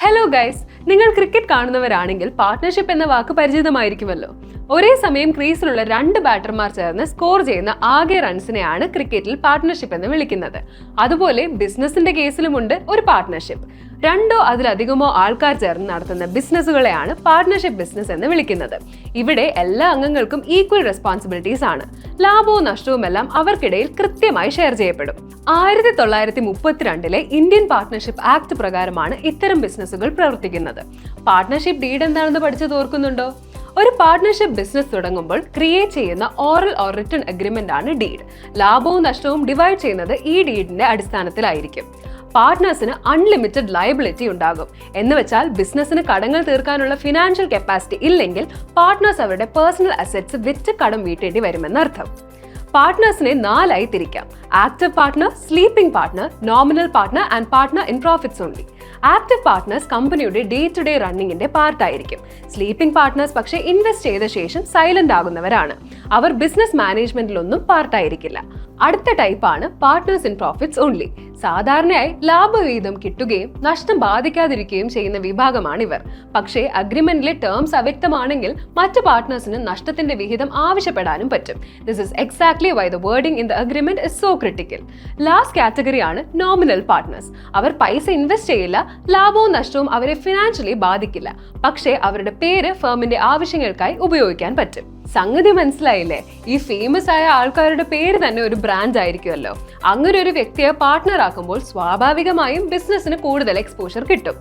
Hello guys, നിങ്ങൾ cricket കാണുന്നവരാണെങ്കിൽ partnership എന്ന വാക്ക് പരിചിതമായിരിക്കുമല്ലോ. ഒരേ സമയം ക്രീസിലുള്ള 2 ബാറ്റർമാർ ചേർന്ന് സ്കോർ ചെയ്യുന്ന ആകെ റൺസിനെയാണ് ക്രിക്കറ്റിൽ പാർട്ട്ണർഷിപ്പ് എന്ന് വിളിക്കുന്നത്. അതുപോലെ ബിസിനസിന്റെ കേസിലുമുണ്ട് ഒരു പാർട്ട്ണർഷിപ്പ്. 2 അതിലധികമോ ആൾക്കാർ ചേർന്ന് നടത്തുന്ന ബിസിനസ്സുകളെയാണ് പാർട്ട്ണർഷിപ്പ് ബിസിനസ് എന്ന് വിളിക്കുന്നത്. ഇവിടെ എല്ലാ അംഗങ്ങൾക്കും ഈക്വൽ റെസ്പോൺസിബിലിറ്റീസ് ആണ്. ലാഭവും നഷ്ടവും എല്ലാം അവർക്കിടയിൽ കൃത്യമായി ഷെയർ ചെയ്യപ്പെടും. 1932 ഇന്ത്യൻ പാർട്ട്ണർഷിപ്പ് ആക്ട് പ്രകാരമാണ് ഇത്തരം ബിസിനസ്സുകൾ പ്രവർത്തിക്കുന്നത്. പാർട്ട്ണർഷിപ്പ് ഡീഡ് എന്താണെന്ന് പഠിച്ചു തോർക്കുന്നുണ്ടോ? ഒരു പാർട്ട്ണർഷിപ്പ് ബിസിനസ് തുടങ്ങുമ്പോൾ ക്രിയേറ്റ് ചെയ്യുന്ന ഓറൽ ഓർ റിട്ടൺ അഗ്രിമെന്റ് ആണ് ഡീഡ്. ലാഭവും നഷ്ടവും ഡിവൈഡ് ചെയ്യുന്നത് ഈ ഡീഡിന്റെ അടിസ്ഥാനത്തിലായിരിക്കും. പാർട്ട്നേഴ്സിന് അൺലിമിറ്റഡ് ലയബിലിറ്റി ഉണ്ടാകും. എന്ന് വെച്ചാൽ ബിസിനസ്സിന് കടങ്ങൾ തീർക്കാനുള്ള ഫിനാൻഷ്യൽ കപ്പാസിറ്റി ഇല്ലെങ്കിൽ പാർട്ട്നേഴ്സ് അവരുടെ പേഴ്സണൽ അസറ്റ്സ് വിറ്റ് കടം വീട്ടേണ്ടി വരുമെന്നർത്ഥം. പാർട്ട്നേഴ്സിനെ 4 ആയി തിരിക്കാം: active partner, sleeping partner, nominal partner and partner in profits only. Active partners കമ്പനിയുടെ ഡേ ടു ഡേ റണ്ണിങ്ങിന്റെ പാർട്ടായിരിക്കും. സ്ലീപ്പിംഗ് പാർട്ട്നേഴ്സ് പക്ഷേ ഇൻവെസ്റ്റ് ചെയ്ത ശേഷം സൈലന്റ് ആകുന്നവരാണ്. അവർ ബിസിനസ് മാനേജ്മെന്റിലൊന്നും പാർട്ടായിരിക്കില്ല. അടുത്ത ടൈപ്പാണ് പാർട്ട്നേഴ്സ് ഇൻ പ്രോഫിറ്റ്സ് ഓൺലി. സാധാരണയായി ലാഭവിഹിതം കിട്ടുകയും നഷ്ടം ബാധിക്കാതിരിക്കുകയും ചെയ്യുന്ന വിഭാഗമാണ് ഇവർ. പക്ഷേ അഗ്രിമെന്റിലെ ടേംസ് അവ്യക്തമാണെങ്കിൽ മറ്റ് പാർട്ട്നേഴ്സിന് നഷ്ടത്തിന്റെ വിഹിതം ആവശ്യപ്പെടാനും പറ്റും. This is exactly why the wording in the agreement is so critical. Last കാറ്റഗറിയാണ് നോമിനൽ പാർട്ട്നേഴ്സ്. അവർ പൈസ ഇൻവെസ്റ്റ് ചെയ്യില്ല, ലാഭവും നഷ്ടവും അവരെ ഫിനാൻഷ്യലി ബാധിക്കില്ല. പക്ഷേ അവരുടെ പേര് ഫേമിന്റെ ആവശ്യങ്ങൾക്കായി ഉപയോഗിക്കാൻ പറ്റും. സംഗതി മനസ്സിലായില്ലേ? ഈ ഫേമസ് ആയ ആൾക്കാരുടെ പേര് തന്നെ ഒരു ബ്രാൻഡ് ആയിരിക്കുമല്ലോ. അങ്ങനെ ഒരു വ്യക്തിയെ പാർട്ട്ണർ ആക്കുമ്പോൾ സ്വാഭാവികമായും ബിസിനസ്സിന് കൂടുതൽ എക്സ്പോഷർ കിട്ടും.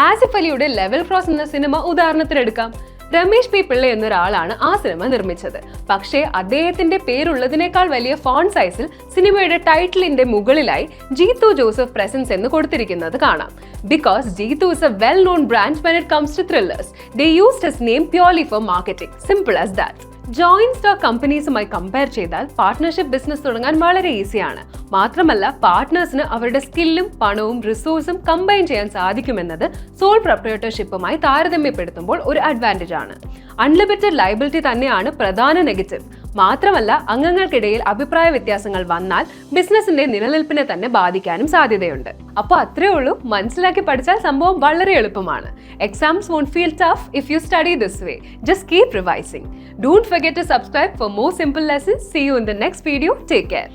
ആസിഫ് അലിയുടെ ലെവൽ ക്രോസ് എന്ന സിനിമ ഉദാഹരണത്തിനെടുക്കാം. രമേശ് പി പിള്ള എന്നൊരാളാണ് ആ സിനിമ നിർമ്മിച്ചത്. പക്ഷേ അദ്ദേഹത്തിന്റെ പേരുള്ളതിനേക്കാൾ വലിയ ഫോണ്ട് സൈസിൽ സിനിമയുടെ ടൈറ്റിലിന്റെ മുകളിലായി ജീത്തു ജോസഫ് പ്രസൻസ് എന്ന് കൊടുത്തിരിക്കുന്നത് കാണാം. Because Jeetu is a well-known brand when it comes to thrillers. They used his name purely for marketing. Simple as that. Joint stock കമ്പനീസുമായി കമ്പയർ ചെയ്താൽ പാർട്ട്ണർഷിപ്പ് ബിസിനസ് തുടങ്ങാൻ വളരെ ഈസിയാണ്. മാത്രമല്ല പാർട്ട്നേഴ്സിന് അവരുടെ സ്കില്ലും പണവും റിസോഴ്സും കമ്പൈൻ ചെയ്യാൻ സാധിക്കുമെന്നത് സോൾ പ്രൊപ്രൈറ്റർഷിപ്പുമായി താരതമ്യപ്പെടുത്തുമ്പോൾ ഒരു അഡ്വാൻറ്റേജ് ആണ്. അൺലിമിറ്റഡ് ലയബിലിറ്റി തന്നെയാണ് പ്രധാന നെഗറ്റീവ്. മാത്രമല്ല അംഗങ്ങൾക്കിടയിൽ അഭിപ്രായ വ്യത്യാസങ്ങൾ വന്നാൽ ബിസിനസിന്റെ നിലനിൽപ്പിനെ തന്നെ ബാധിക്കാനും സാധ്യതയുണ്ട്. അപ്പോൾ അത്രേ ഉള്ളൂ. മനസ്സിലാക്കി പഠിച്ചാൽ സംഭവം വളരെ എളുപ്പമാണ്. Exams won't feel tough if you study this way. Just keep revising. Don't forget to subscribe for more simple lessons. See you in the next video. Take care.